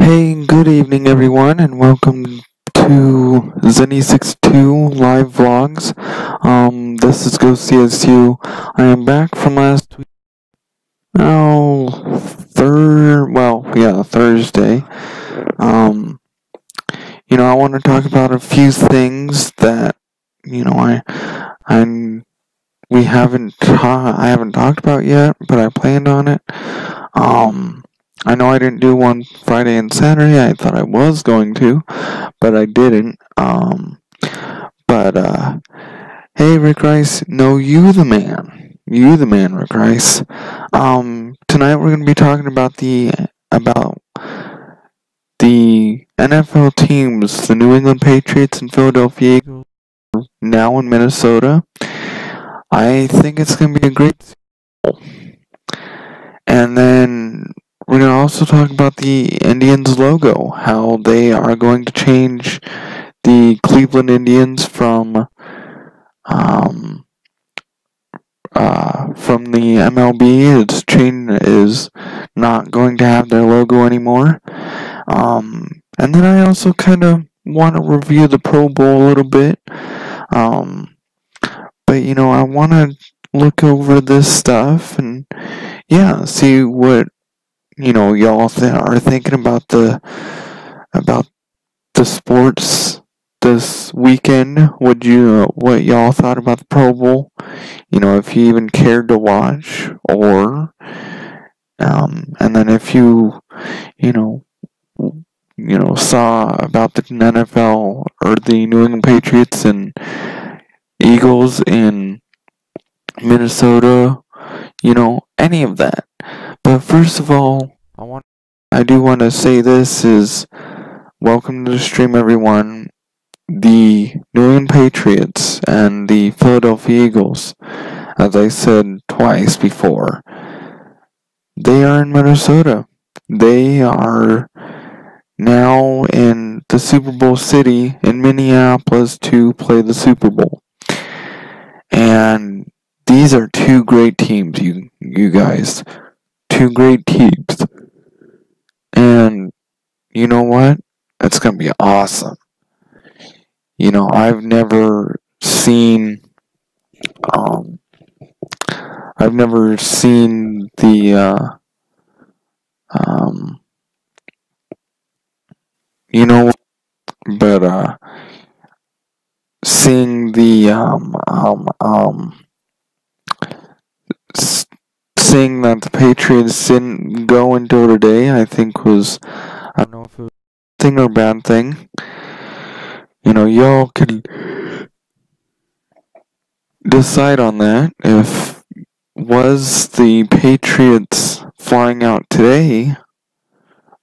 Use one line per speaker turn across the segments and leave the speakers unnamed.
Hey, good evening everyone, and welcome to Zennie62 live vlogs. This is GoCSU. I am back from last week. Thursday. Um, I want to talk about a few things that, you know, I haven't talked about yet, but I planned on it. I know I didn't do one Friday and Saturday. I thought I was going to, but I didn't. But hey, Rick Rice, no, you the man. You the man, Rick Rice. Tonight we're gonna be talking about the NFL teams, the New England Patriots and Philadelphia Eagles, now in Minnesota. I think it's gonna be a great Super Bowl. And then we're going to also talk about the Indians logo, how they are going to change the Cleveland Indians from the MLB. Is not going to have their logo anymore. And then I also kind of want to review the Pro Bowl a little bit. But I want to look over this stuff and see what y'all are thinking about the sports this weekend. What y'all thought about the Pro Bowl? If you even cared to watch, or and then if you know saw about the NFL or the New England Patriots and Eagles in Minnesota, any of that. But first of all, I do want to say this is welcome to the stream, everyone. The New England Patriots and the Philadelphia Eagles, as I said twice before, they are in Minnesota. They are now in the Super Bowl city in Minneapolis to play the Super Bowl. And these are two great teams, you guys. Two great teams. And you know what? It's going to be awesome. I've never seen the but seeing seeing that the Patriots didn't go until today, I think was, I don't know if it was a thing or a bad thing. Y'all could decide on that. If was the Patriots flying out today,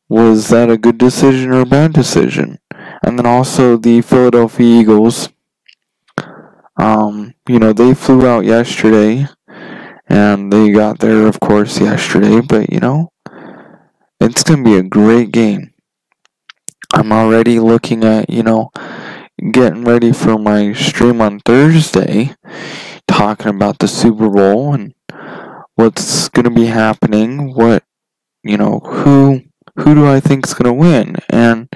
was that a good decision or a bad decision? And then also the Philadelphia Eagles, they flew out yesterday, and they got there, of course, yesterday, but it's going to be a great game. I'm already looking at, getting ready for my stream on Thursday, talking about the Super Bowl and what's going to be happening, who do I think is going to win? And,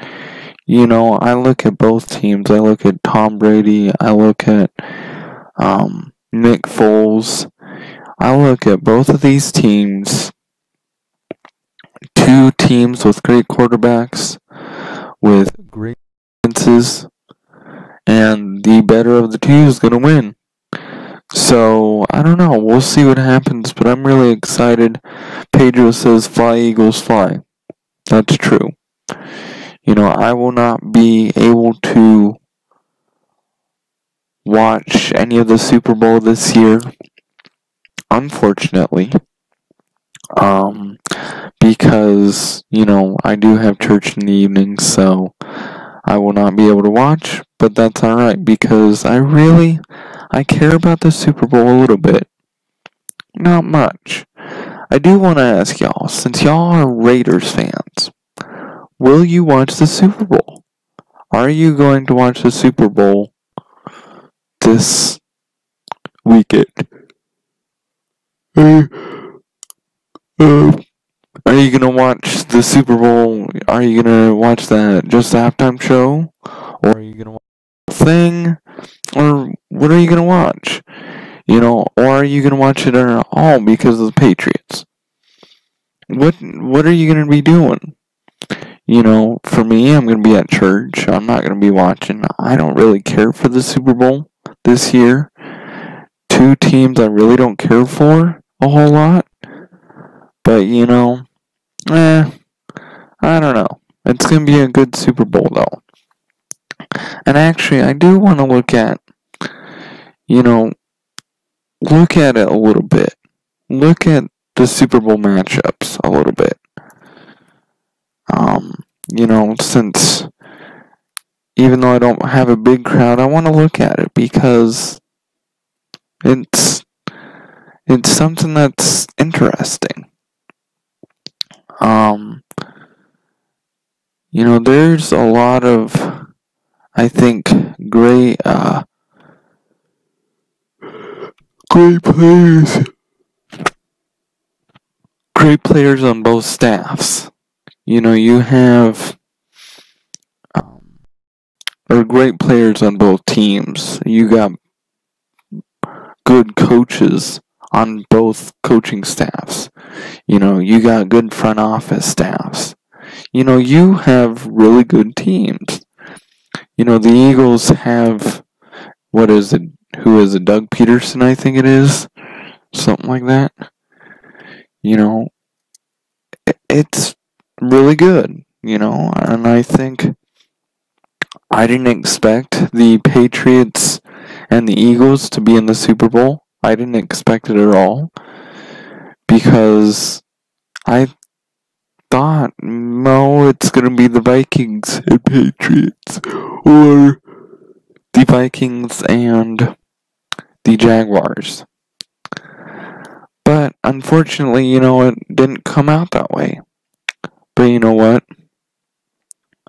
I look at both teams. I look at Tom Brady. I look at Nick Foles. I look at both of these teams, two teams with great quarterbacks, with great defenses, and the better of the two is going to win. So, I don't know. We'll see what happens, but I'm really excited. Pedro says, fly, Eagles, fly. That's true. I will not be able to watch any of the Super Bowl this year, unfortunately, because, I do have church in the evening, so I will not be able to watch, but that's alright, because I care about the Super Bowl a little bit. Not much. I do want to ask y'all, since y'all are Raiders fans, will you watch the Super Bowl? Are you going to watch the Super Bowl this weekend? I Are you gonna watch the Super Bowl? Are you gonna watch that just halftime show? Or are you gonna watch the thing? Or what are you gonna watch? Or are you gonna watch it at all because of the Patriots? What are you gonna be doing? For me, I'm gonna be at church. I'm not gonna be watching. I don't really care for the Super Bowl this year. Two teams I really don't care for a whole lot. But I don't know. It's gonna be a good Super Bowl though. And actually, I do want to look at it a little bit. Look at the Super Bowl matchups a little bit. Since even though I don't have a big crowd, I want to look at it because it's something that's interesting. There's a lot of, I think, great players. Great players on both staffs. You have or great players on both teams. You got good coaches on both coaching staffs. You got good front office staffs. You have really good teams. The Eagles have, what is it? Who is it? Doug Peterson, I think it is. Something like that. It's really good, and I think I didn't expect the Patriots and the Eagles to be in the Super Bowl. I didn't expect it at all because I thought, no, it's going to be the Vikings and Patriots or the Vikings and the Jaguars. But unfortunately, it didn't come out that way. But you know what?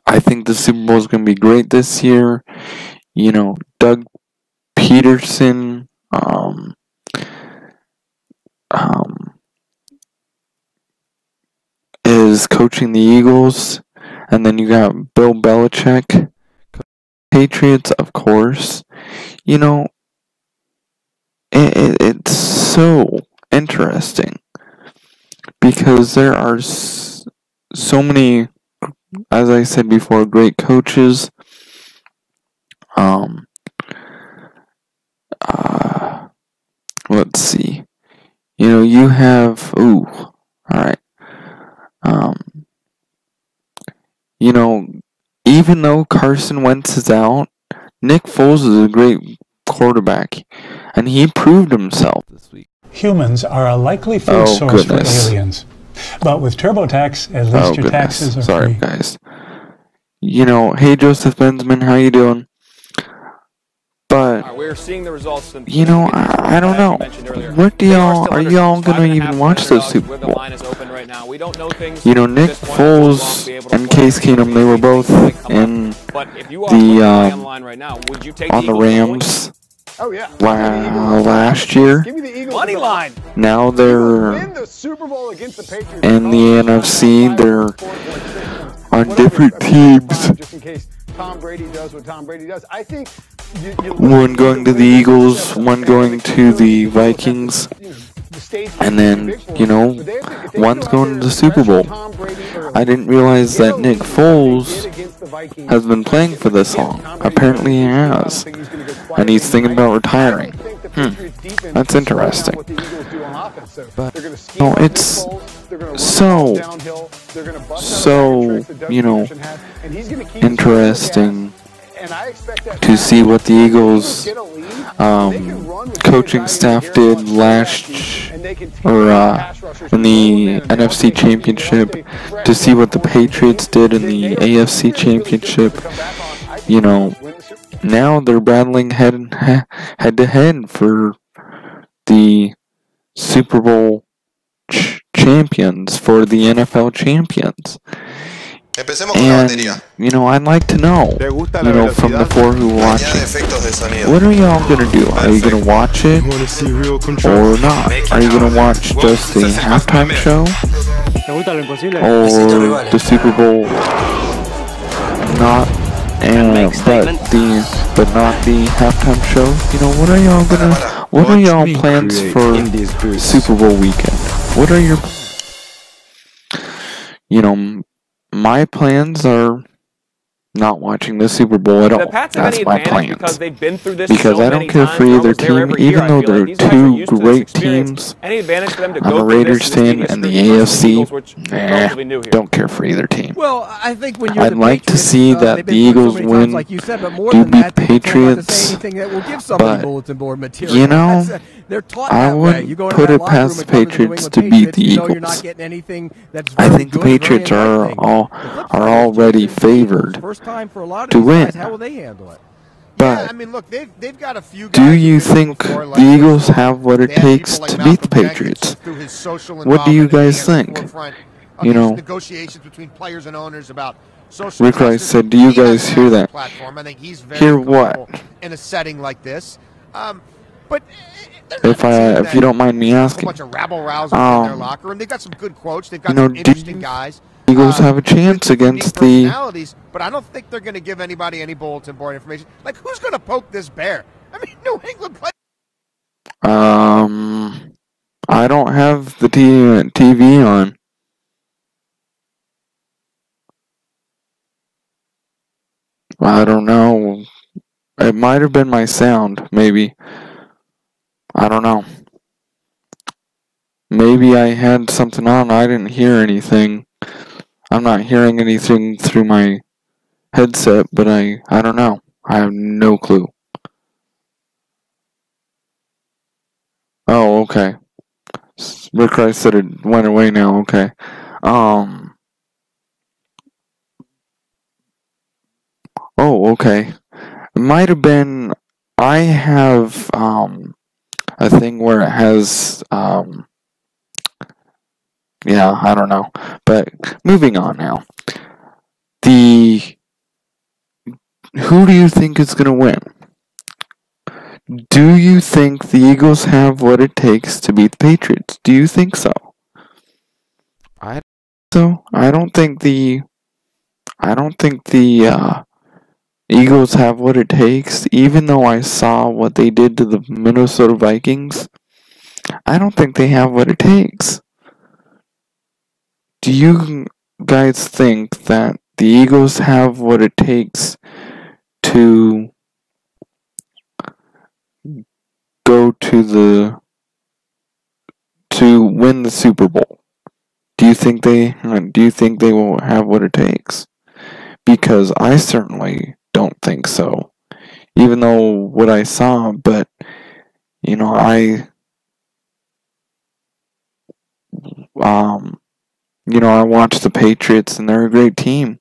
I think the Super Bowl is going to be great this year. Doug Peterson, is coaching the Eagles, and then you got Bill Belichick, Patriots, of course. It's so interesting because there are so many, as I said before, great coaches. Let's see. You have, alright. Even though Carson Wentz is out, Nick Foles is a great quarterback, and he proved himself this week.
Humans are a likely food source for aliens. But with TurboTax, at least your taxes are
Sorry,
free.
guys. Hey, Joseph Benzman, how you doing? But,
we're seeing the results.
I don't know. What are y'all gonna even watch the Super Bowl?
Nick
Foles and Case Keenum, they were both in on the Rams last year. Now they're in the NFC. They're on different teams.
Tom Brady does what Tom Brady does. I think
one going to the Eagles, one going to the Vikings, and then, one's going to the Super Bowl. I didn't realize that Nick Foles has been playing for this long. Apparently he has. And he's thinking about retiring. That's interesting. But, it's so interesting to see what the Eagles coaching staff did in the NFC Championship, to see what the Patriots did in the AFC Championship. Now they're battling head to head for the Super Bowl champions, for the NFL champions. And, I'd like to know, from the four who watch it, what are y'all gonna do? Are you gonna watch it or not? Are you gonna watch just the halftime show or the Super Bowl? Not, but not the halftime show. What are y'all plans for Super Bowl weekend? What are your, my plans are not watching the Super Bowl at all. That's my plans. Because I don't care for either team, even though they're two great teams. I'm a Raiders fan, and the AFC, don't care for either team.
Well, I think when you're
I'd like to see that the Eagles win,
like you said, but more
do
than
beat
that,
the Patriots. But,
they're taught
I
that way.
wouldn't put it past the Patriots to beat the Eagles.
You're not getting anything that's
I think the Patriots are already favored to win.
How will they handle it?
But
I mean, look, they've got a few guys.
do you think the Eagles have what it takes to beat the Patriots? What do you guys think?
Negotiations between players and owners about social
Rick Rice said, do you guys hear that?
I think he's very
Hear what?
in a setting like this. But
if you don't mind me asking,
a bunch of rabble-rousers in their locker room. They've got some good quotes. They've got some interesting guys.
Eagles have a chance against the.
But I don't think they're going to give anybody any bulletin board information. Like, who's going to poke this bear? I mean, New England play.
I don't have the TV on. I don't know. It might have been my sound, maybe. I don't know. Maybe I had something on. I didn't hear anything. I'm not hearing anything through my headset, but I don't know. I have no clue. Oh, okay. Rick Rice said it went away now. Okay. Oh, okay. It might have been. I have a thing where it has yeah, I don't know. But moving on now. Who do you think is going to win? Do you think the Eagles have what it takes to beat the Patriots? Do you think so? I don't think the Eagles have what it takes, even though I saw what they did to the Minnesota Vikings. I don't think they have what it takes. Do you guys think that the Eagles have what it takes to go to win the Super Bowl? Do you think they will have what it takes? Because I certainly don't think so. Even though what I saw, but I watched the Patriots, and they're a great team.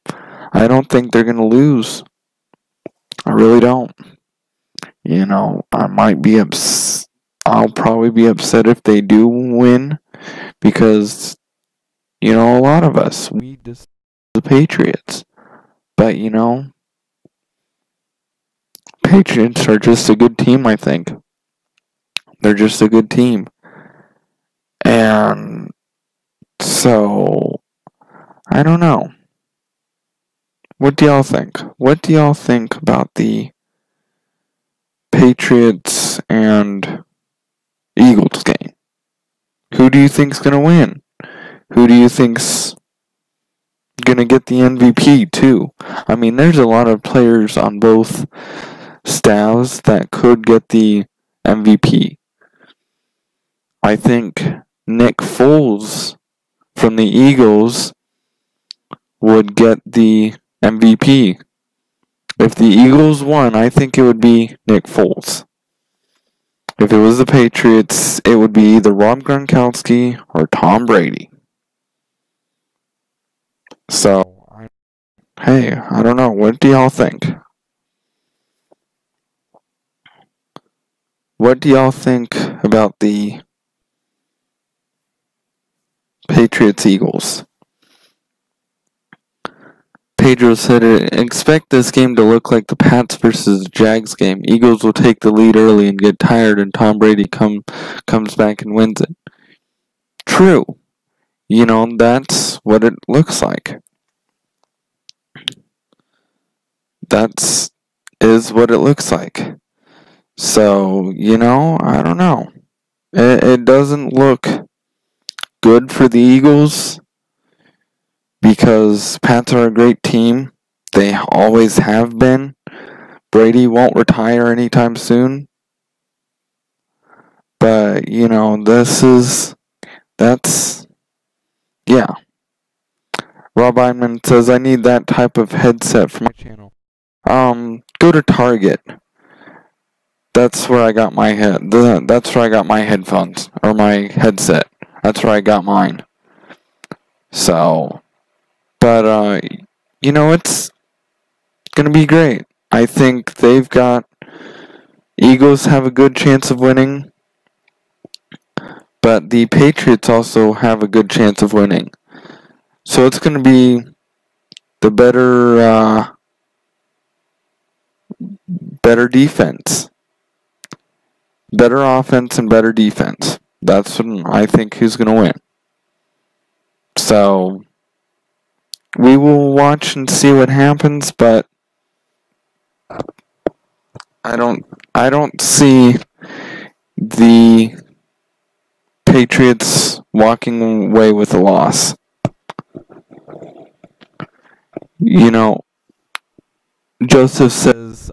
I don't think they're going to lose. I really don't. I might be I'll probably be upset if they do win, because, a lot of us, we just the Patriots. But, Patriots are just a good team, I think. They're just a good team. And so, I don't know. What do y'all think? What do y'all think about the Patriots and Eagles game? Who do you think's gonna win? Who do you think's gonna get the MVP too? I mean, there's a lot of players on both staffs that could get the MVP. I think Nick Foles from the Eagles would get the MVP. If the Eagles won, I think it would be Nick Foles. If it was the Patriots, it would be either Rob Gronkowski or Tom Brady. So, hey, I don't know. What do y'all think? What do y'all think about the Patriots-Eagles? Pedro said, expect this game to look like the Pats versus Jags game. Eagles will take the lead early and get tired, and Tom Brady comes back and wins it. True. That's what it looks like. Is what it looks like. So, I don't know. It doesn't look good for the Eagles because Pats are a great team. They always have been. Brady won't retire anytime soon. But, yeah. Rob Einman says, I need that type of headset for my channel. Go to Target. That's where I got my that's where I got my headphones, or my headset. That's where I got mine. So, but, it's gonna be great. I think Eagles have a good chance of winning, but the Patriots also have a good chance of winning. So it's gonna be the better defense. Better offense and better defense. That's what I think who's going to win. So, we will watch and see what happens, but I don't see the Patriots walking away with a loss. Joseph says,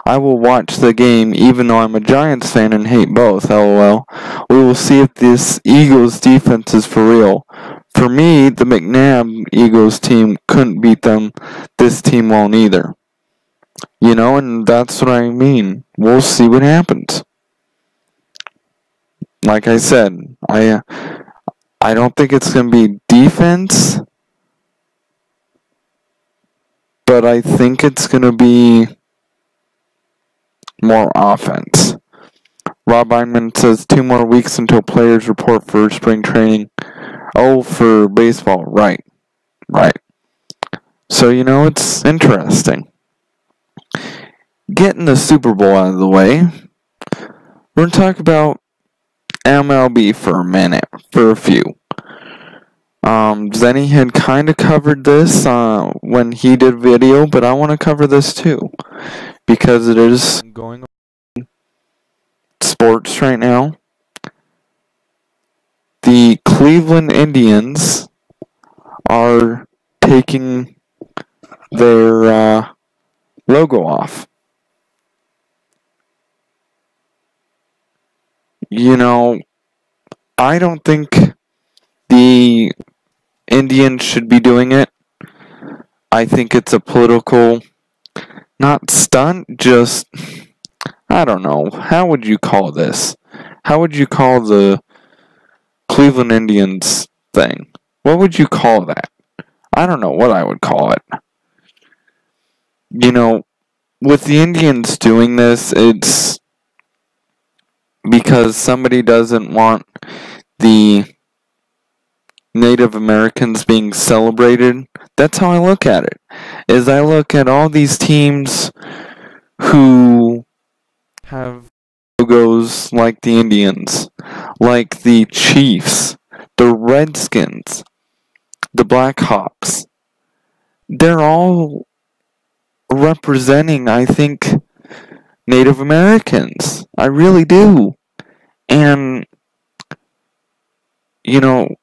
I will watch the game even though I'm a Giants fan and hate both, lol. We will see if this Eagles defense is for real. For me, the McNabb Eagles team couldn't beat them. This team won't either. And that's what I mean. We'll see what happens. Like I said, I don't think it's going to be defense, but I think it's going to be more offense. Rob Einman says 2 more weeks until players report for spring training. Oh, for baseball. Right. So, it's interesting. Getting the Super Bowl out of the way, we're going to talk about MLB for a few. Zennie had kind of covered this when he did video, but I want to cover this too, because it is going on sports right now. The Cleveland Indians are taking their logo off. I don't think the Indians should be doing it. I think it's a political, not stunt, just, I don't know. How would you call this? How would you call the Cleveland Indians thing? What would you call that? I don't know what I would call it. With the Indians doing this, it's because somebody doesn't want the Native Americans being celebrated. That's how I look at it. Is I look at all these teams who have logos like the Indians, like the Chiefs, the Redskins, the Blackhawks. They're all representing, I think, Native Americans. I really do. And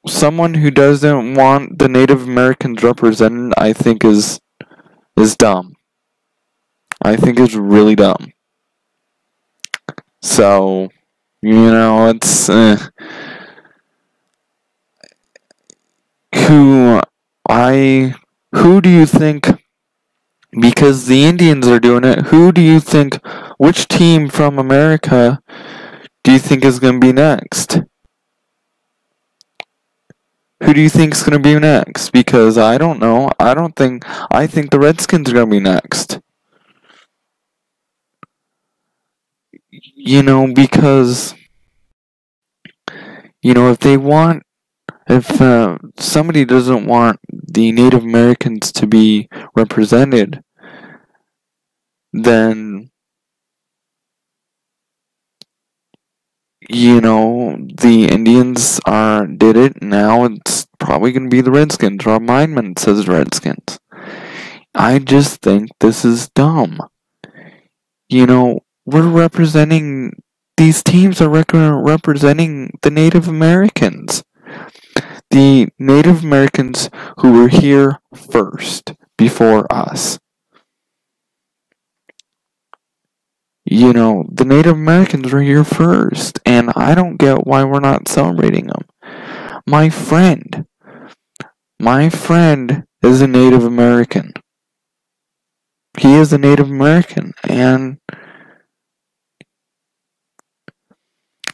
someone who doesn't want the Native Americans represented, I think is dumb. I think is really dumb. So, it's who do you think, because the Indians are doing it, which team from America do you think is going to be next? Who do you think is going to be next? Because I don't know. I think the Redskins are going to be next. Because, if they want If somebody doesn't want the Native Americans to be represented, then, the Indians did it. Now it's probably going to be the Redskins. Rob Meinman says Redskins. I just think this is dumb. We're representing, these teams are representing the Native Americans. The Native Americans who were here first, before us. The Native Americans were here first, and I don't get why we're not celebrating them. My friend is a Native American. He is a Native American, and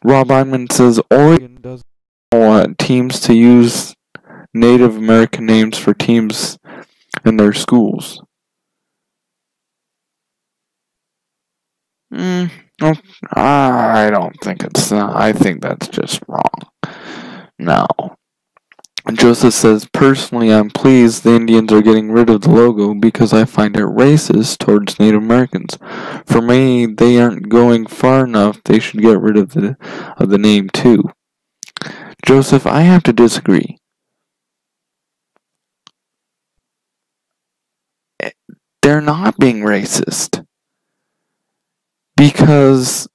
Rob Einman says Oregon doesn't want teams to use Native American names for teams in their schools. I don't think it's not. I think that's just wrong. No. Joseph says, personally, I'm pleased the Indians are getting rid of the logo because I find it racist towards Native Americans. For me, they aren't going far enough. They should get rid of the name too. Joseph, I have to disagree. They're not being racist because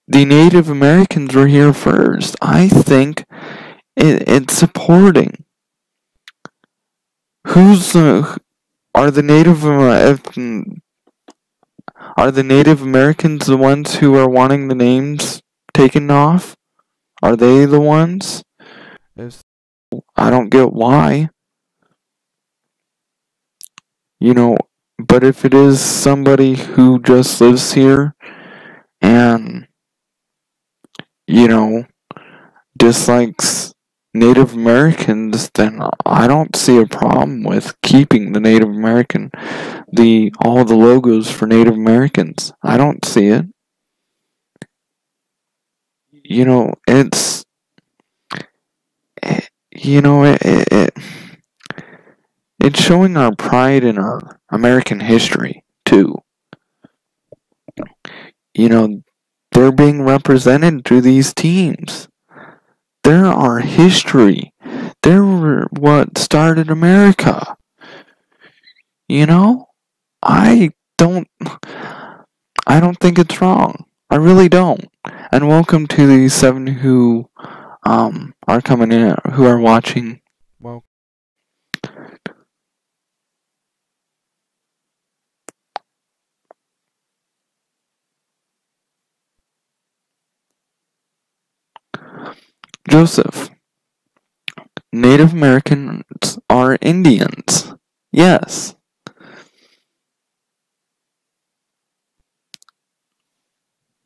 the Native Americans were here first. I think it's supporting. Are the Native Americans the ones who are wanting the names taken off? Are they the ones? I don't get why. But if it is somebody who just lives here and, dislikes Native Americans, then I don't see a problem with keeping the Native American, all the logos for Native Americans. I don't see it. It's showing our pride in our American history, too. They're being represented through these teams. They're our history. They're what started America. I don't think it's wrong. I really don't. And welcome to the 7 who are coming in, who are watching. Well, Joseph, Native Americans are Indians. Yes.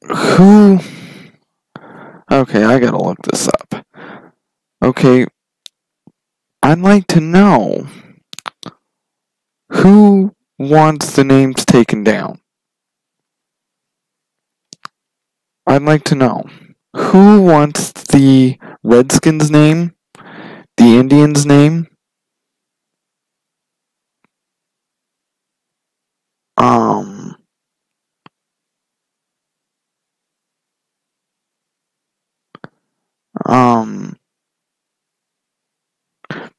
Who? Okay, I gotta look this up. Okay, I'd like to know who wants the names taken down. I'd like to know who wants the Redskins name, the Indians name,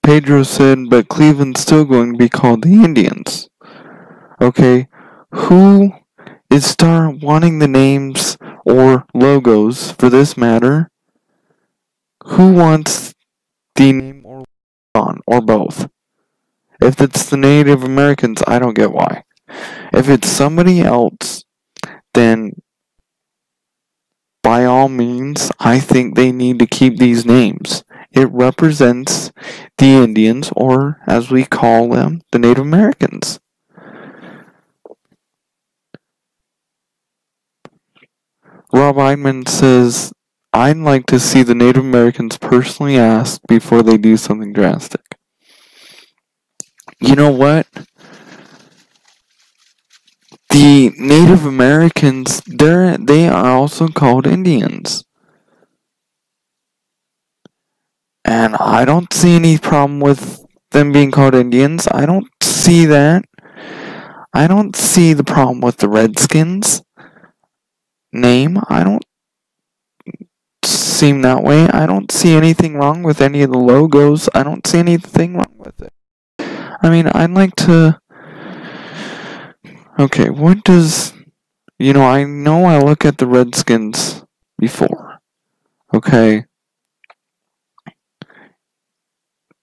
Pedro said, but Cleveland's still going to be called the Indians. Okay, who is wanting the names or logos, for this matter? Who wants the name or on, or both? If it's the Native Americans, I don't get why. If it's somebody else, then by all means, I think they need to keep these names. It represents the Indians, or as we call them, the Native Americans. Rob Einman says, I'd like to see the Native Americans personally asked before they do something drastic. You know what? The Native Americans, they are also called Indians. And I don't see any problem with them being called Indians. I don't see that. I don't see the problem with the Redskins name. I don't seem that way. I don't see anything wrong with any of the logos. I don't see anything wrong with it. I mean, I'd like to... Okay, what does... I know I look at the Redskins before. Okay?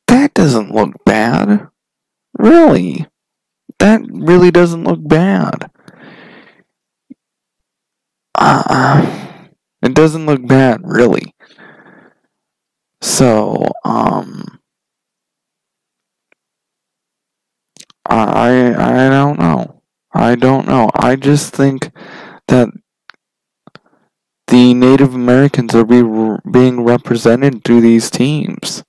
That doesn't look bad. Really. That really doesn't look bad. It doesn't look bad, really. So, I don't know. I don't know. I just think that the Native Americans are being represented through these teams.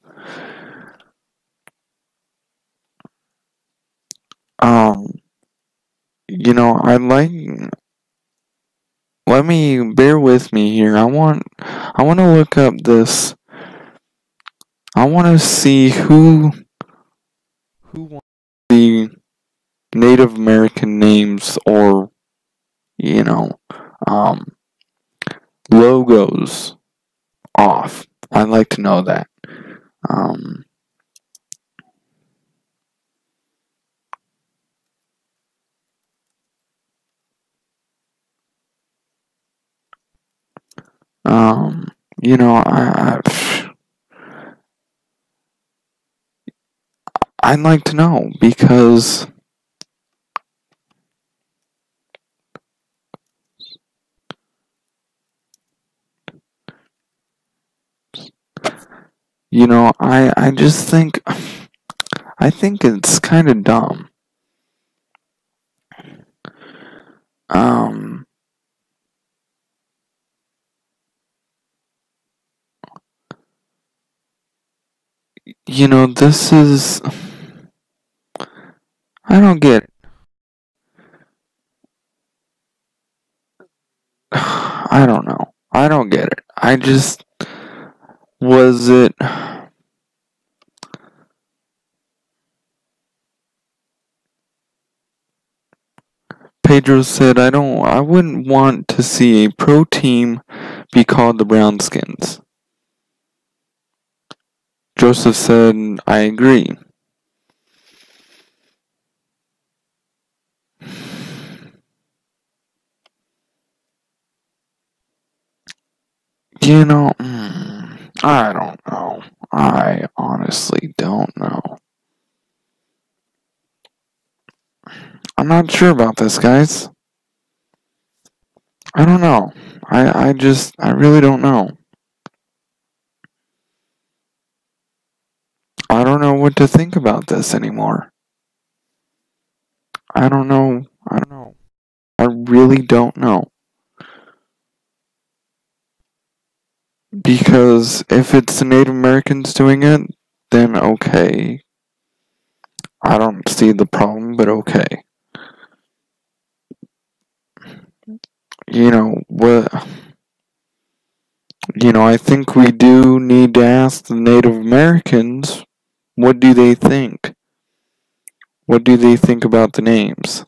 I'd like... bear with me here. I want to look up this. I want to see who wants the Native American names or, logos off. I'd like to know that. I'd like to know because I just think it's kind of dumb. This is... I don't get it. I don't know. I don't get it. I just... Was it... Pedro said, I wouldn't want to see a pro team be called the Brownskins. Joseph said, I agree. I don't know. I honestly don't know. I'm not sure about this, guys. I don't know. I really don't know. I don't know what to think about this anymore. I don't know. I really don't know. Because if it's the Native Americans doing it, then okay. I don't see the problem, but okay. I think we do need to ask the Native Americans, what do they think? What do they think about the names?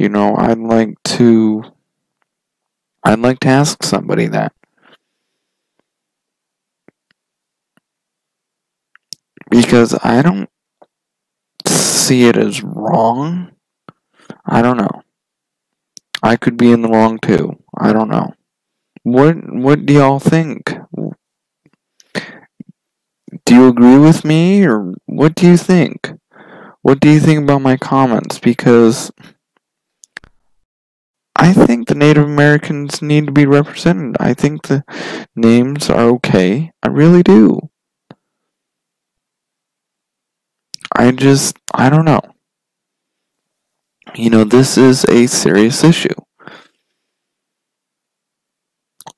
I'd like to ask somebody that. Because I don't see it as wrong. I don't know. I could be in the wrong too. I don't know. What do y'all think? Do you agree with me, or what do you think? What do you think about my comments? Because I think the Native Americans need to be represented. I think the names are okay. I really do. I don't know. This is a serious issue.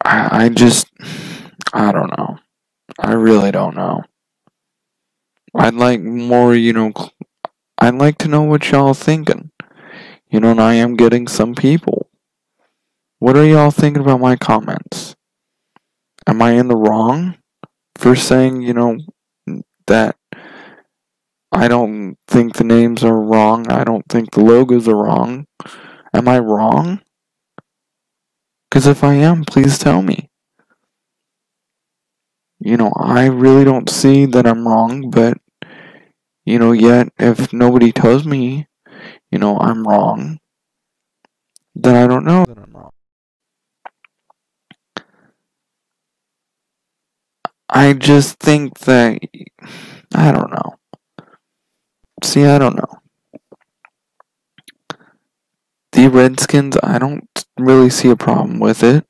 I don't know. I really don't know. I'd like more, I'd like to know what y'all thinking. And I am getting some people. What are y'all thinking about my comments? Am I in the wrong for saying, that I don't think the names are wrong. I don't think the logos are wrong. Am I wrong? Because if I am, please tell me. I really don't see that I'm wrong, but, yet if nobody tells me, I'm wrong, then I don't know that I'm wrong. I just think that, I don't know. See, I don't know. The Redskins, I don't really see a problem with it.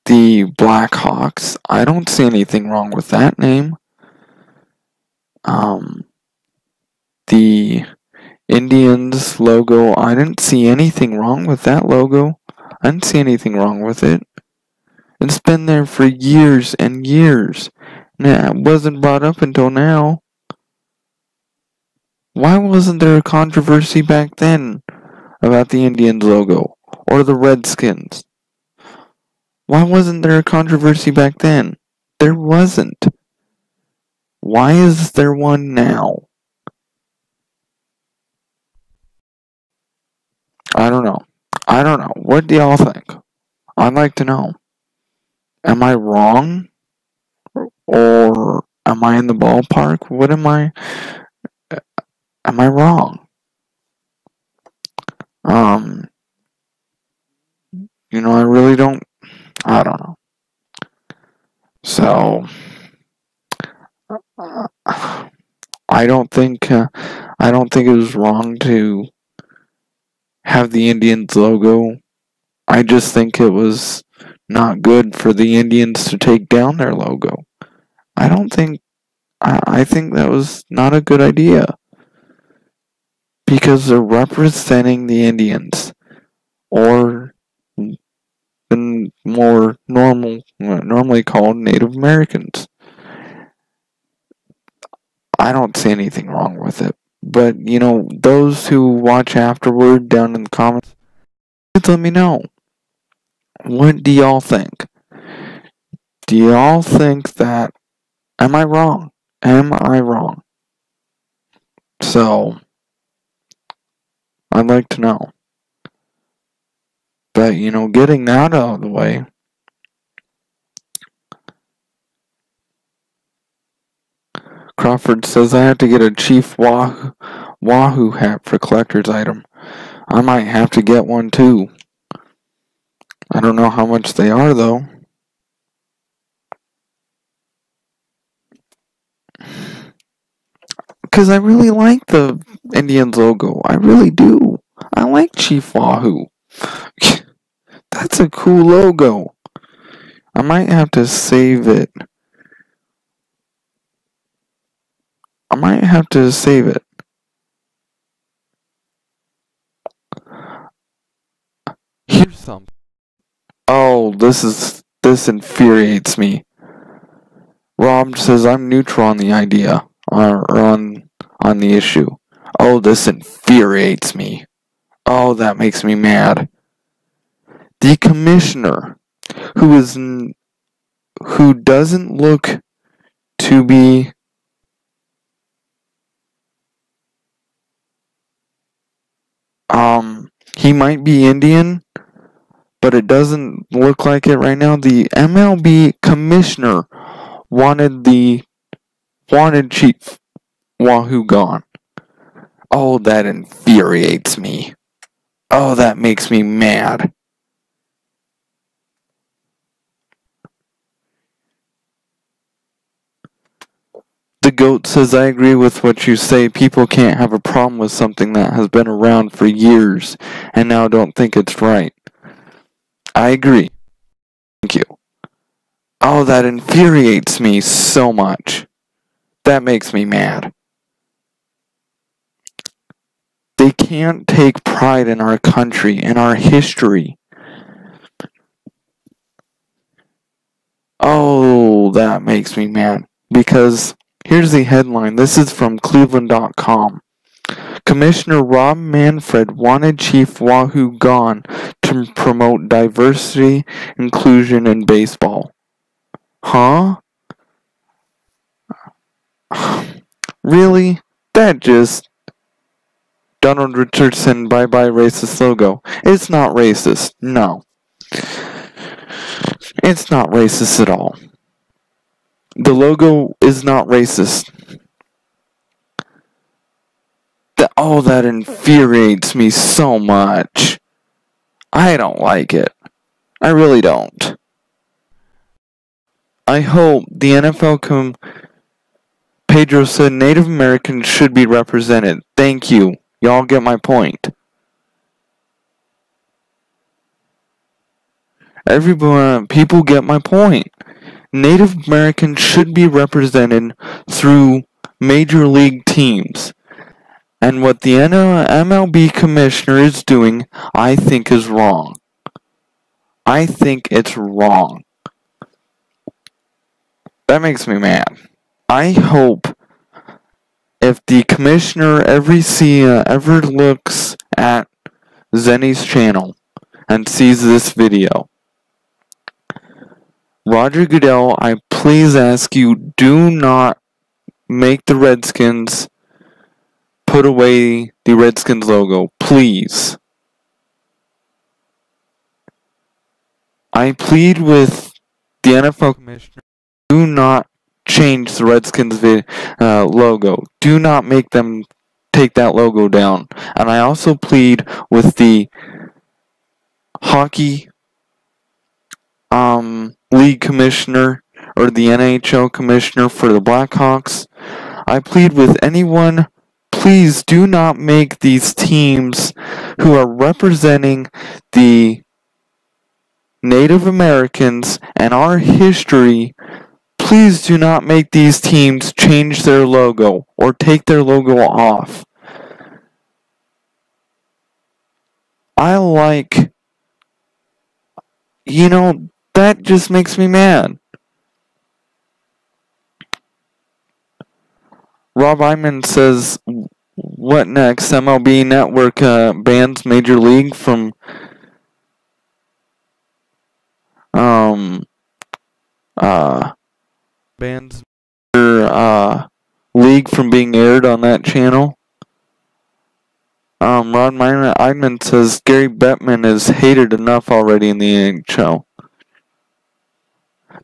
The Blackhawks, I don't see anything wrong with that name. The Indians logo, I didn't see anything wrong with that logo. I didn't see anything wrong with it. It's been there for years and years. And it wasn't brought up until now. Why wasn't there a controversy back then about the Indians logo? Or the Redskins? Why wasn't there a controversy back then? There wasn't. Why is there one now? I don't know. What do y'all think? I'd like to know. Am I wrong? Or am I in the ballpark? Am I wrong? I really don't, I don't know. So, I don't think it was wrong to have the Indians logo. I just think it was not good for the Indians to take down their logo. I think that was not a good idea. Because they're representing the Indians. Or the more normally called Native Americans. I don't see anything wrong with it. But, those who watch afterward down in the comments, please let me know. What do y'all think? Do y'all think that, am I wrong? Am I wrong? So, I'd like to know. But, getting that out of the way, Crawford says I have to get a Chief Wahoo hat for collector's item. I might have to get one too. I don't know how much they are though. Because I really like the Indians logo. I really do. I like Chief Wahoo. That's a cool logo. I might have to save it. Here's something. Oh, this infuriates me. Rob says I'm neutral on the idea, or on the issue. Oh, this infuriates me. Oh, that makes me mad. The commissioner, who doesn't look to be he might be Indian, but it doesn't look like it right now. The MLB commissioner wanted Chief Wahoo gone. Oh, that infuriates me. Oh, that makes me mad. The goat says, I agree with what you say. People can't have a problem with something that has been around for years and now don't think it's right. I agree. Thank you. Oh, that infuriates me so much. That makes me mad. They can't take pride in our country, in our history. Oh, that makes me mad. Because here's the headline. This is from Cleveland.com. Commissioner Rob Manfred wanted Chief Wahoo gone to promote diversity, inclusion in baseball. Huh? Really? That just... Donald Richardson bye-bye racist logo. It's not racist. No. It's not racist at all. The logo is not racist. That infuriates me so much. I don't like it. I really don't. I hope the NFL Pedro said Native Americans should be represented. Thank you. Y'all get my point. People get my point. Native Americans should be represented through major league teams. And what the MLB commissioner is doing, I think is wrong. I think it's wrong. That makes me mad. I hope if the commissioner ever looks at Zennie's channel and sees this video, Roger Goodell, I please ask you, do not make the Redskins put away the Redskins logo. Please. I plead with the NFL commissioner, do not change the Redskins logo. Do not make them take that logo down. And I also plead with the hockey league commissioner or the NHL commissioner for the Blackhawks. I plead with anyone, please do not make these teams who are representing the Native Americans and our history, please do not make these teams change their logo or take their logo off. That just makes me mad. Rob Iman says, what next? MLB Network bans Major League from bans league from being aired on that channel. Rod Eidman says Gary Bettman is hated enough already in the NHL.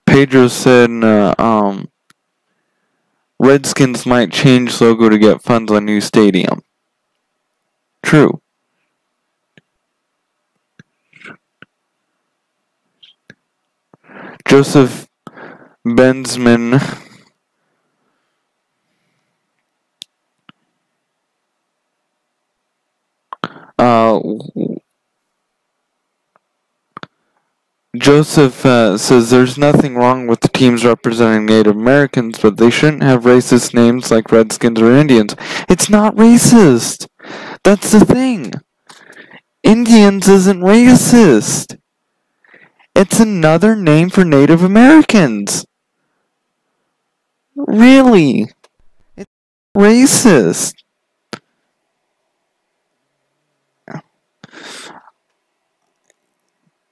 Pedro said Redskins might change logo to get funds on new stadium. True. Joseph Benzman Joseph says there's nothing wrong with the teams representing Native Americans, but they shouldn't have racist names like Redskins or Indians. It's not racist. That's the thing. Indians isn't racist. It's another name for Native Americans. Really? It's racist.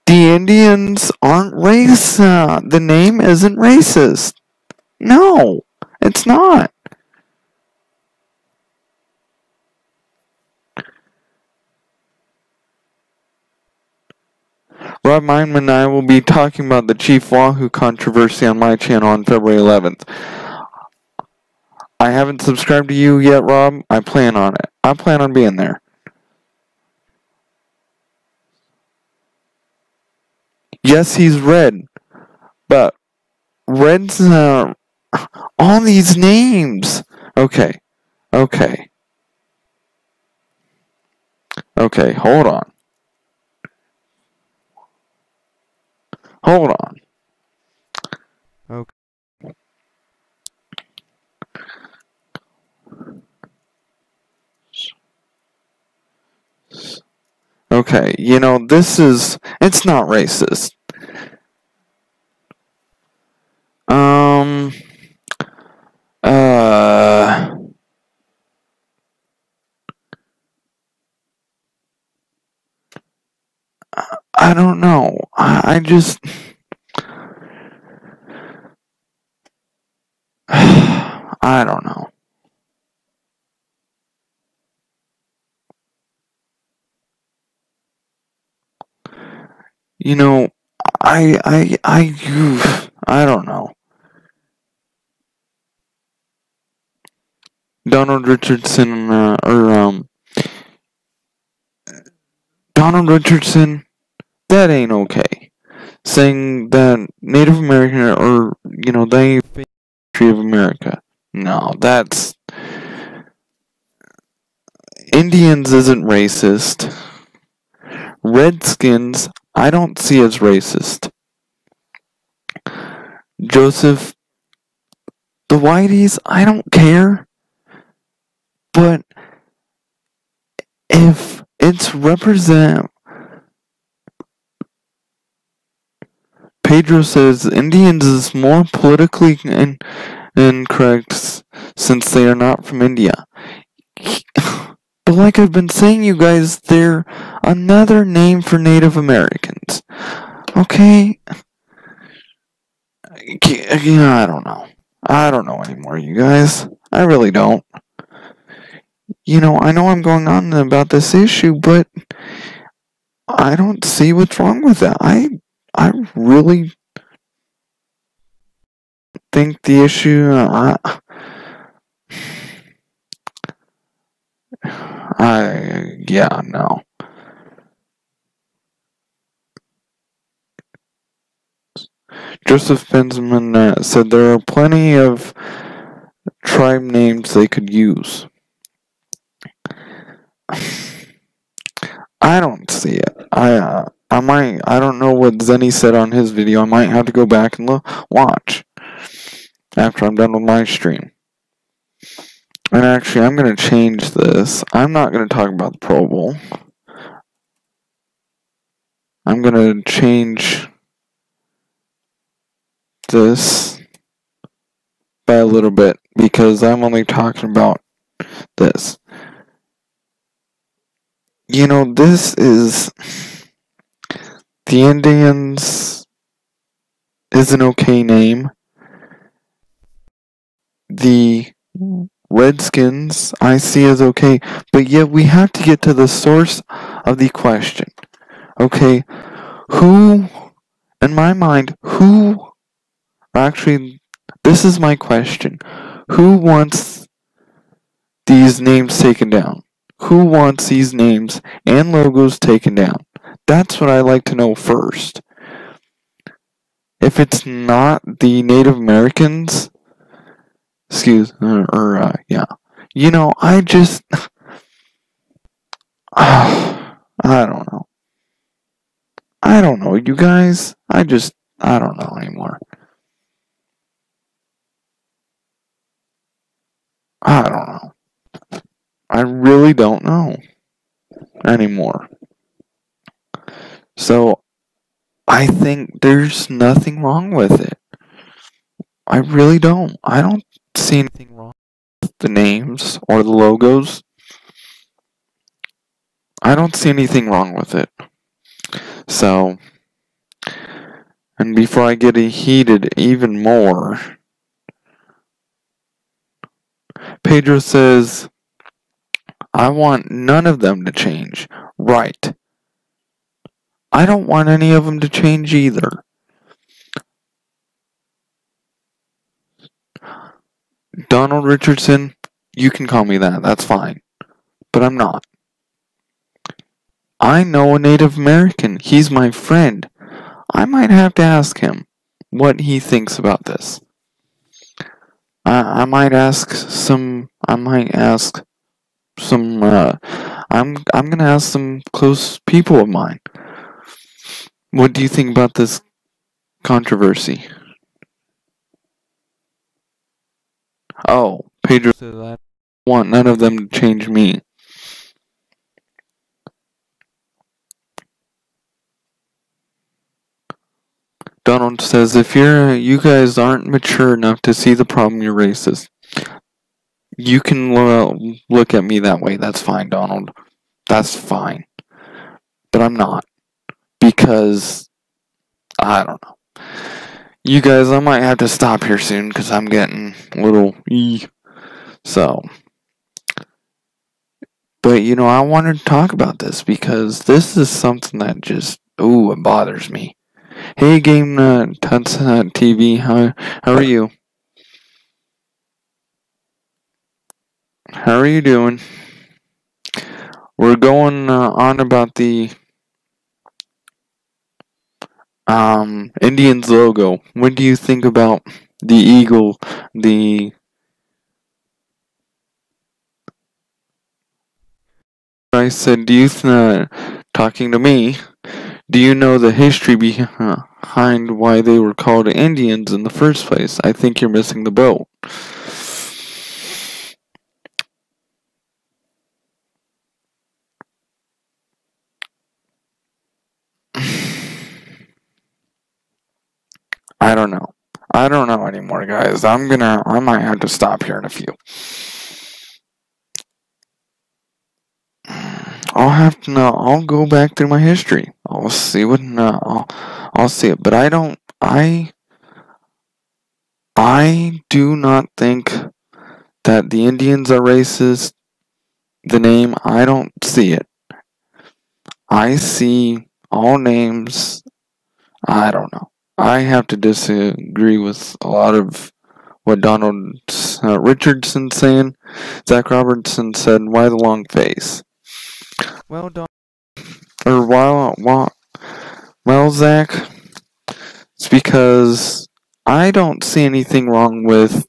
The Indians aren't racist. The name isn't racist. No, it's not. Rob Meinman and I will be talking about the Chief Wahoo controversy on my channel on February 11th. I haven't subscribed to you yet, Rob. I plan on it. I plan on being there. Yes, he's red. But red's all these names. Okay, hold on. Okay. Okay, it's not racist. I don't know. I just... I don't know. You know, I don't know. Donald Richardson, Donald Richardson, that ain't okay. Saying that Native American, or, they history of America. No, that's... Indians isn't racist. Redskins, I don't see as racist. Joseph, the whiteys, I don't care. But if it's represent... Pedro says Indians is more politically incorrect since they are not from India. But like I've been saying, you guys, they're another name for Native Americans. Okay? Yeah, I don't know. I don't know anymore, you guys. I really don't. I know I'm going on about this issue, but I don't see what's wrong with that. I really think the issue... yeah, no. Joseph Benjamin said there are plenty of tribe names they could use. I don't see it. I don't know what Zennie said on his video. I might have to go back and watch after I'm done with my stream. And actually, I'm going to change this. I'm not going to talk about the Pro Bowl. I'm going to change this by a little bit because I'm only talking about this. This is... The Indians is an okay name. The Redskins I see as okay, but yet we have to get to the source of the question. Okay, who, in my mind, actually, this is my question. Who wants these names taken down? Who wants these names and logos taken down? That's what I like to know first. If it's not the Native Americans, yeah. I just... I don't know. I don't know, you guys. I don't know anymore. I don't know. I really don't know anymore. So, I think there's nothing wrong with it. I really don't. I don't see anything wrong with the names or the logos. I don't see anything wrong with it. So, and before I get heated even more, Pedro says, I want none of them to change. Right. I don't want any of them to change either. Donald Richardson, you can call me that. That's fine. But I'm not. I know a Native American. He's my friend. I might have to ask him what he thinks about this. I might ask some. I'm gonna ask some close people of mine. What do you think about this controversy? Oh, Pedro says I want none of them to change me. Donald says, if you guys aren't mature enough to see the problem, you're racist. You can look at me that way. That's fine, Donald. That's fine. But I'm not. because I don't know. You guys, I might have to stop here soon because I'm getting a little so. But I wanted to talk about this because this is something that just it bothers me. Hey, Game Tuts TV, how are you? How are you doing? We're going on about the Indians logo. What do you think about the eagle? I said, talking to me, do you know the history behind why they were called Indians in the first place? I think you're missing the boat. I don't know. I don't know anymore, guys. I might have to stop here in a few. I'll go back through my history. I'll see what, I'll see it. But I do not think that the Indians are racist. The name, I don't see it. I see all names. I don't know. I have to disagree with a lot of what Donald Richardson saying. Zach Robertson said, "Why the long face?" Well, Zach, it's because I don't see anything wrong with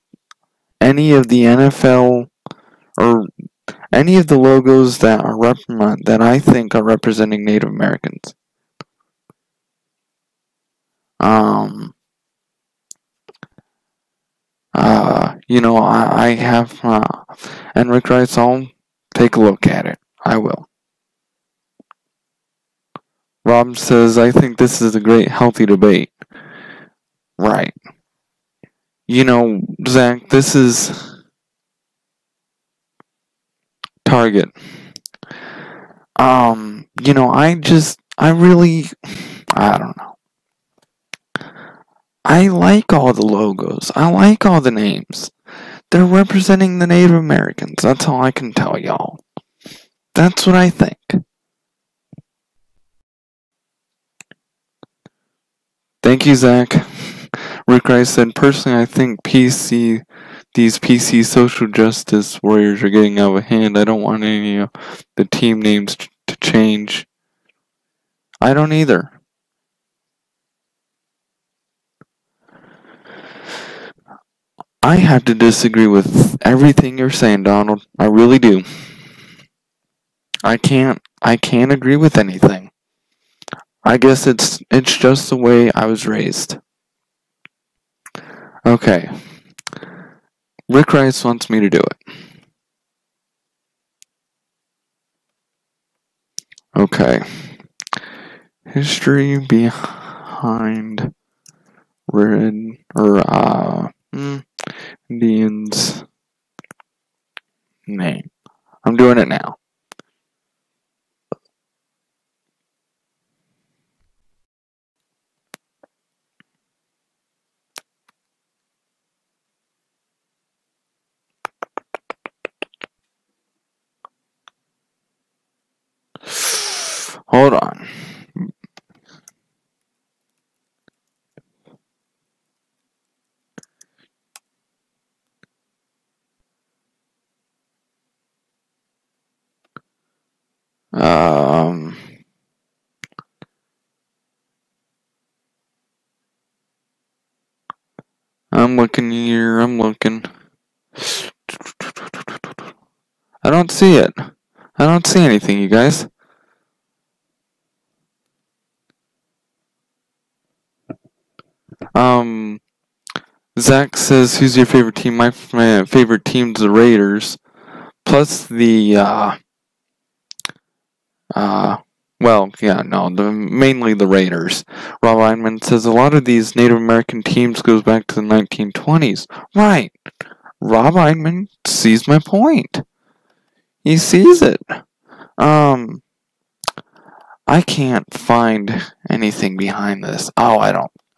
any of the NFL or any of the logos that that I think are representing Native Americans. I have, and Rick writes, I'll take a look at it. I will. Rob says, I think this is a great, healthy debate. Right. Zach, this is Target. I don't know. I like all the logos. I like all the names. They're representing the Native Americans. That's all I can tell y'all. That's what I think. Thank you, Zach. Rick Rice said, personally, I think these PC social justice warriors are getting out of hand. I don't want any of the team names to change. I don't either. I have to disagree with everything you're saying, Donald. I really do. I can't agree with anything. I guess it's just the way I was raised. Okay. Rick Rice wants me to do it. Okay. History behind Indians name. I'm doing it now. Hold on. I'm looking here. I'm looking. I don't see it. I don't see anything, you guys. Zach says, who's your favorite team? My favorite team's the Raiders. Plus mainly the Raiders. Rob Einman says, a lot of these Native American teams goes back to the 1920s. Right. Rob Einman sees my point. He sees it. I I can't find anything behind this. Oh,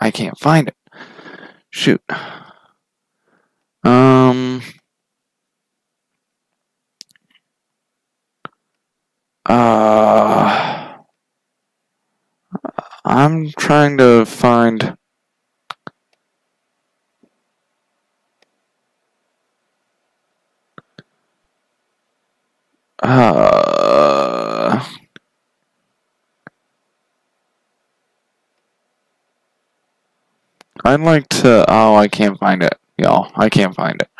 I can't find it. Shoot. I'm trying to find. I'd like to. Oh, I can't find it, y'all. I can't find it.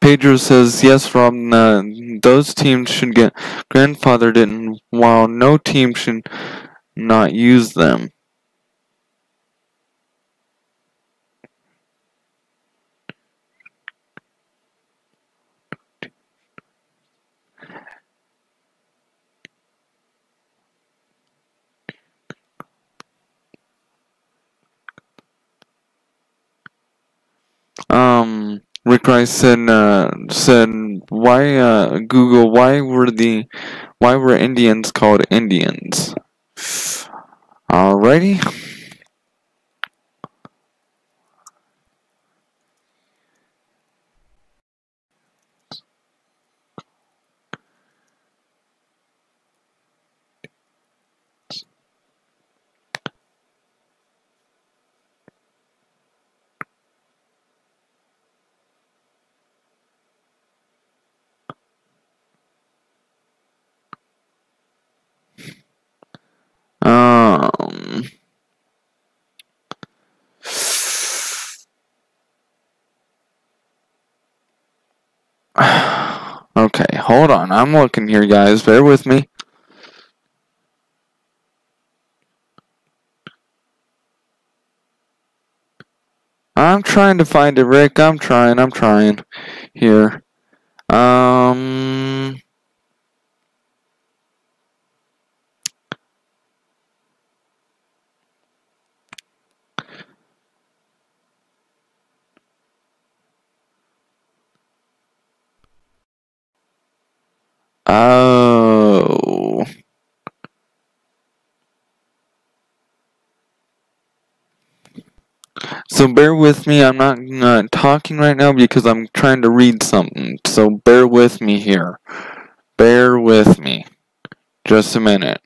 Pedro says, yes, Rob, those teams should get grandfathered in, while no team should not use them. Rick Rice said, why, Google, why were Indians called Indians? Alrighty. Okay, hold on. I'm looking here, guys. Bear with me. I'm trying to find it, Rick. I'm trying. Here. Oh. So bear with me. I'm not talking right now because I'm trying to read something. So bear with me here. Bear with me. Just a minute.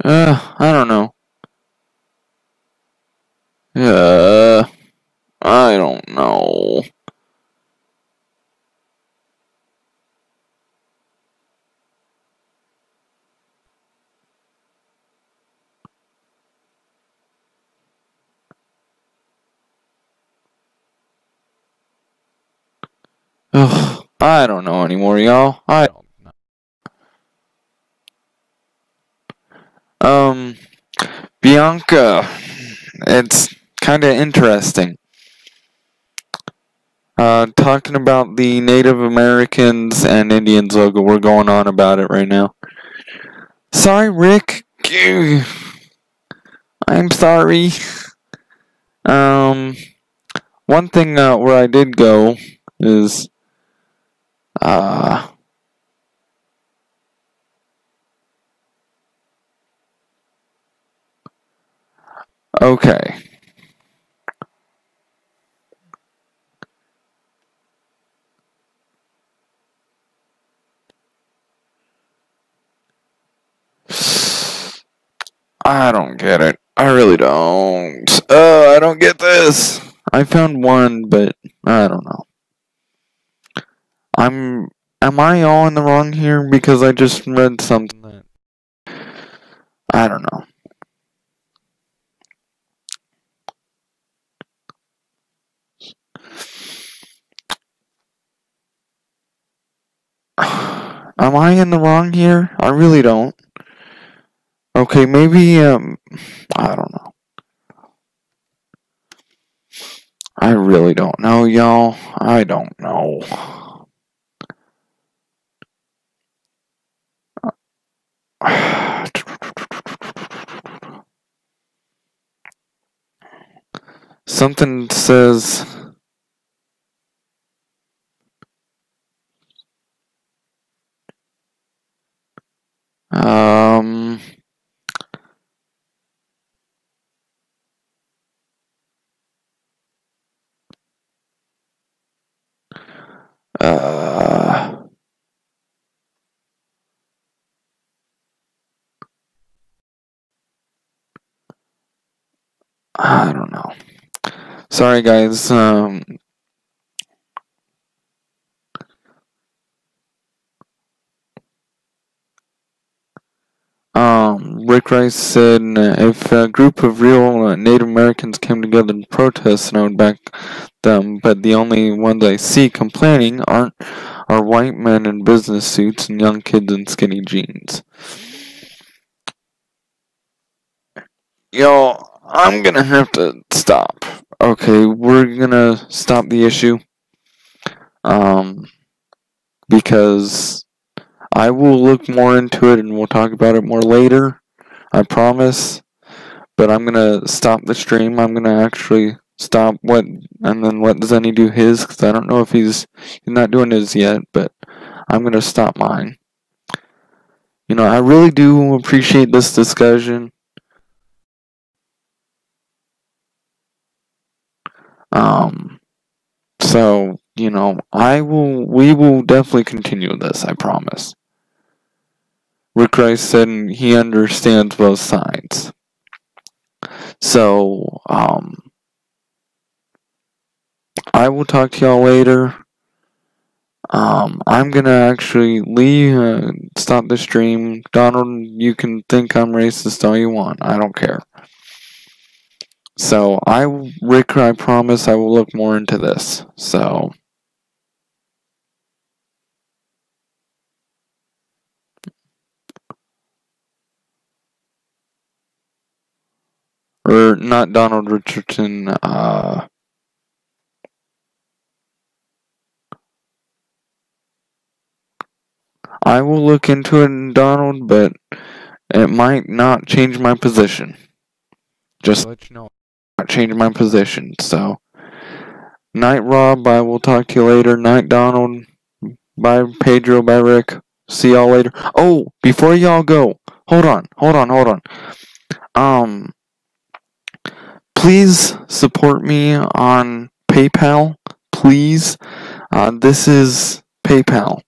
I don't know. I don't know. Ugh, I don't know anymore, y'all. I don't know. Bianca, it's kind of interesting. Talking about the Native Americans and Indians logo. We're going on about it right now. Sorry, Rick. I'm sorry. One thing where I did go is okay. I don't get it. I really don't. I don't get this. I found one, but I don't know. Am I all in the wrong here? Because I just read something that I don't know. Am I in the wrong here? I really don't. Okay, maybe, I don't know. I really don't know, y'all. I don't know. Something says... I don't know. Sorry, guys. Rick Rice said, if a group of real Native Americans came together to protest, and I would back them, but the only ones I see complaining are white men in business suits and young kids in skinny jeans. Yo, I'm gonna have to stop. Okay, we're gonna stop the issue. Because I will look more into it and we'll talk about it more later. I promise. But I'm gonna stop the stream. I'm gonna actually stop and then let Zennie do his, because I don't know if he's not doing his yet, but I'm gonna stop mine. You know, I really do appreciate this discussion. So, you know, we will definitely continue this, I promise. Rick Rice said he understands both sides. So, I will talk to y'all later. I'm gonna actually stop the stream. Donald, you can think I'm racist all you want. I don't care. So, Rick, I promise I will look more into this. So, or not Donald Richardson, I will look into it, Donald, but it might not change my position. Just let you know, not change my position. So, night, Rob. I will talk to you later. Night, Donald. Bye, Pedro. Bye, Rick. See y'all later. Oh, before y'all go, hold on. Please support me on PayPal. Please. This is PayPal.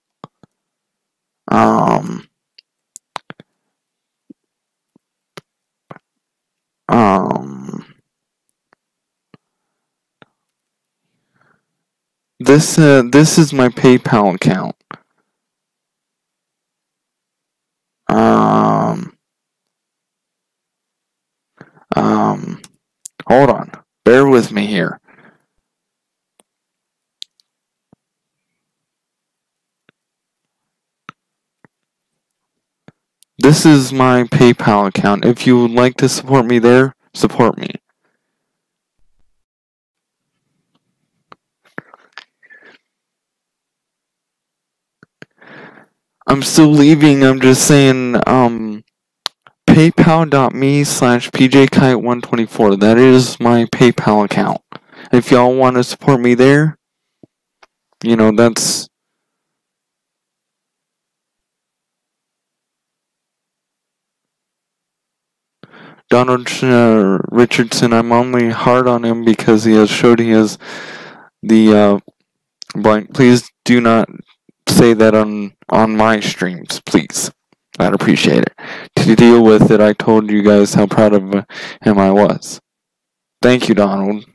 This is my PayPal account. Hold on. Bear with me here. This is my PayPal account. If you would like to support me there, support me. I'm still leaving. I'm just saying, paypal.me/pjkite124. That is my PayPal account. If y'all want to support me there, you know, that's... Donald Richardson, I'm only hard on him because he has the blank. Please do not say that on my streams, please. I'd appreciate it. To deal with it, I told you guys how proud of him I was. Thank you, Donald.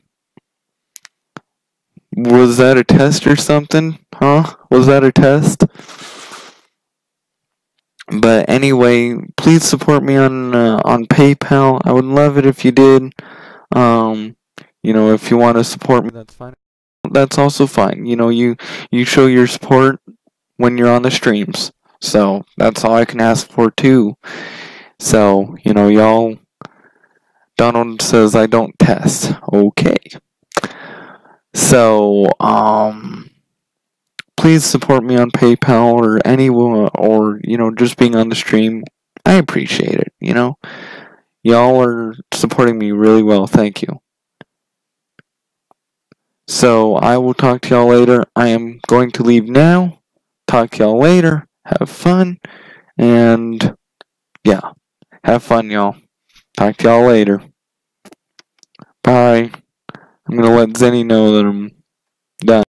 Was that a test or something? Huh? Was that a test? But anyway, please support me on PayPal. I would love it if you did. You know, if you want to support me, that's fine. That's also fine. You know, you show your support when you're on the streams. So that's all I can ask for too. So, y'all, Donald says I don't test. Okay. So, please support me on PayPal or anyone, or, just being on the stream. I appreciate it, Y'all are supporting me really well. Thank you. So, I will talk to y'all later. I am going to leave now. Talk to y'all later. Have fun. And, yeah. Have fun, y'all. Talk to y'all later. Bye. I'm going to let Zennie know that I'm done.